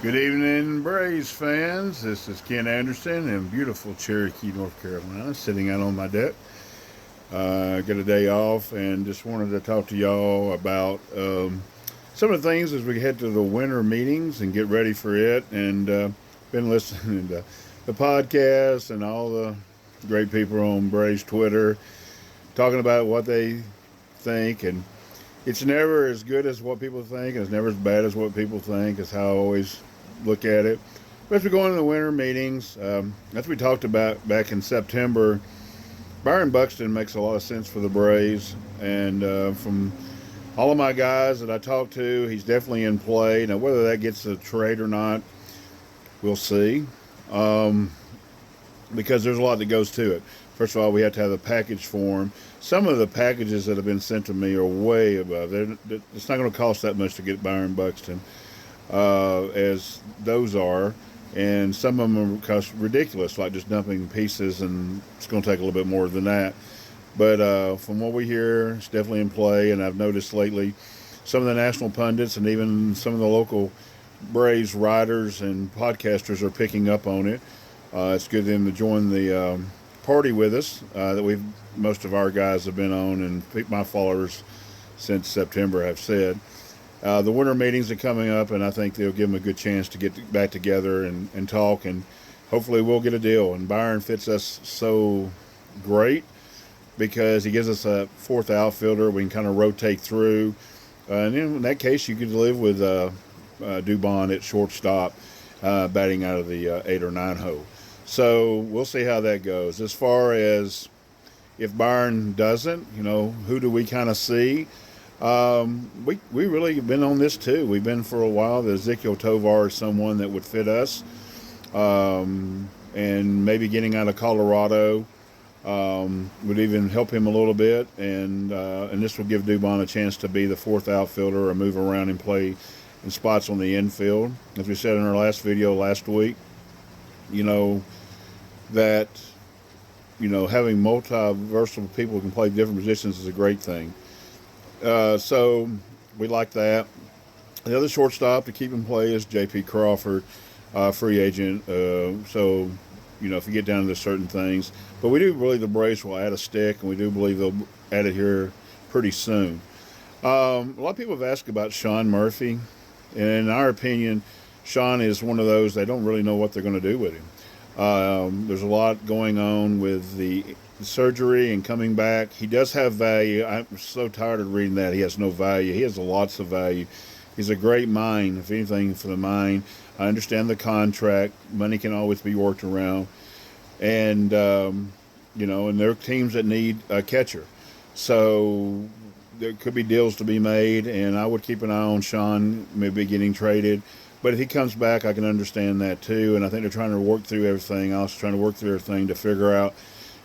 Good evening, Braves fans. This is Ken Anderson in beautiful Cherokee, North Carolina, sitting out on my deck. Got a day off and just wanted to talk to y'all about some of the things as we head to the winter meetings and get ready for it. And been listening to the podcast and all the great people on Braves Twitter talking about what they think. And it's never as good as what people think, and it's never as bad as what people think, is how I always look at it. But as we go into the winter meetings, as we talked about back in September, Byron Buxton makes a lot of sense for the Braves. And from all of my guys that I talked to, he's definitely in play. Now, whether that gets a trade or not, we'll see. Um, because there's a lot that goes to it. First of all, we have to have the package for him. Some of the packages that have been sent to me are way above. It's not going to cost that much to get Byron Buxton, as those are. And some of them cost ridiculous, like just dumping pieces, and it's going to take a little bit more than that. But from what we hear, it's definitely in play. And I've noticed lately some of the national pundits and even some of the local Braves writers and podcasters are picking up on it. It's good of them to join the party with us that most of our guys have been on, and my followers since September have said. The winter meetings are coming up, and I think they'll give them a good chance to get back together and talk, and hopefully we'll get a deal. And Byron fits us so great because he gives us a fourth outfielder we can kind of rotate through. And in that case, you could live with Dubon at shortstop, batting out of the 8 or 9 hole. So we'll see how that goes. As far as if Byron doesn't, who do we kind of see? We really have been on this too. We've been for a while. The Ezequiel Tovar is someone that would fit us, and maybe getting out of Colorado would even help him a little bit. And this will give Dubon a chance to be the fourth outfielder or move around and play in spots on the infield. As we said in our last video last week, that having multi-versatile people who can play different positions is a great thing. So we like that. The other shortstop to keep in play is J.P. Crawford, free agent. So if you get down to certain things, but we do believe the Braves will add a stick, and we do believe they'll add it here pretty soon. A lot of people have asked about Sean Murphy, and in our opinion, Sean is one of those they don't really know what they're going to do with him. There's a lot going on with the surgery and coming back. He does have value. I'm so tired of reading that he has no value. He has lots of value. He's a great mind, if anything, for the mind. I understand the contract. Money can always be worked around. And, and there are teams that need a catcher. So there could be deals to be made, and I would keep an eye on Sean maybe getting traded. But if he comes back, I can understand that too. And I think they're trying to work through everything else, trying to work through everything to figure out,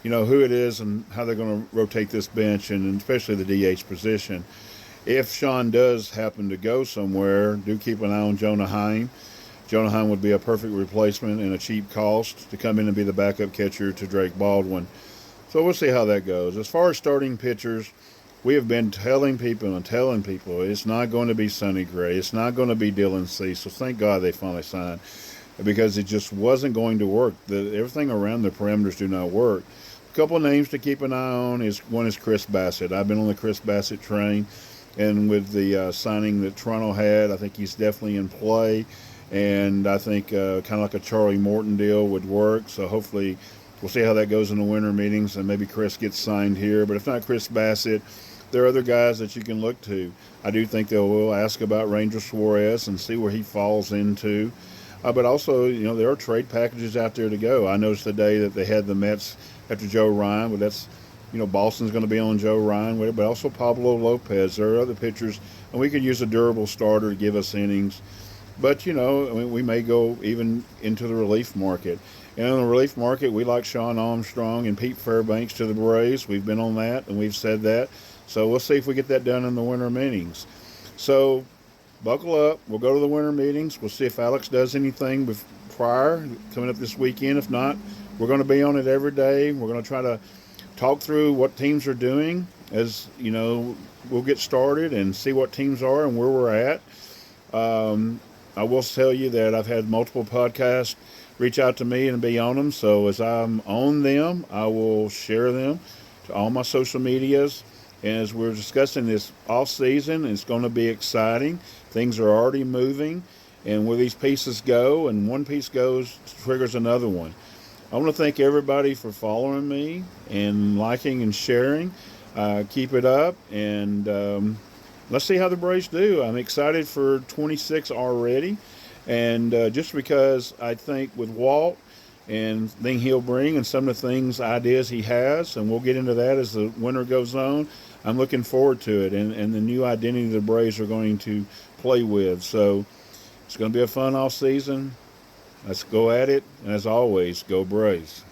who it is and how they're going to rotate this bench, and especially the DH position. If Sean does happen to go somewhere, do keep an eye on Jonah Heim. Jonah Heim would be a perfect replacement and a cheap cost to come in and be the backup catcher to Drake Baldwin. So we'll see how that goes. As far as starting pitchers, we have been telling people it's not going to be Sonny Gray. It's not going to be Dylan Cease. Thank God they finally signed, because it just wasn't going to work. Everything around the perimeters do not work. A couple of names to keep an eye on one is Chris Bassett. I've been on the Chris Bassett train, and with the signing that Toronto had, I think he's definitely in play. And I think kind of like a Charlie Morton deal would work. So hopefully we'll see how that goes in the winter meetings, and maybe Chris gets signed here. But if not Chris Bassett, there are other guys that you can look to. I do think they will ask about Ranger Suarez and see where he falls into. But also, there are trade packages out there to go. I noticed today that they had the Mets after Joe Ryan, but that's, Boston's going to be on Joe Ryan, but also Pablo Lopez. There are other pitchers, and we could use a durable starter to give us innings. But, we may go even into the relief market. And in the relief market, we like Sean Armstrong and Pete Fairbanks to the Braves. We've been on that, and we've said that. So we'll see if we get that done in the winter meetings. So buckle up. We'll go to the winter meetings. We'll see if Alex does anything prior, coming up this weekend. If not, we're going to be on it every day. We're going to try to talk through what teams are doing as, we'll get started and see what teams are and where we're at. I will tell you that I've had multiple podcasts reach out to me and be on them. So as I'm on them, I will share them to all my social medias. And as we're discussing this off season, it's going to be exciting. Things are already moving, and where these pieces go, and one piece goes, triggers another one. I want to thank everybody for following me and liking and sharing. Keep it up, and let's see how the Braves do. I'm excited for 26 already, and just because I think with Walt and thing he'll bring and some of the things, ideas he has, and we'll get into that as the winter goes on. I'm looking forward to it, and the new identity the Braves are going to play with. So it's going to be a fun off season. Let's go at it, and as always, go Braves.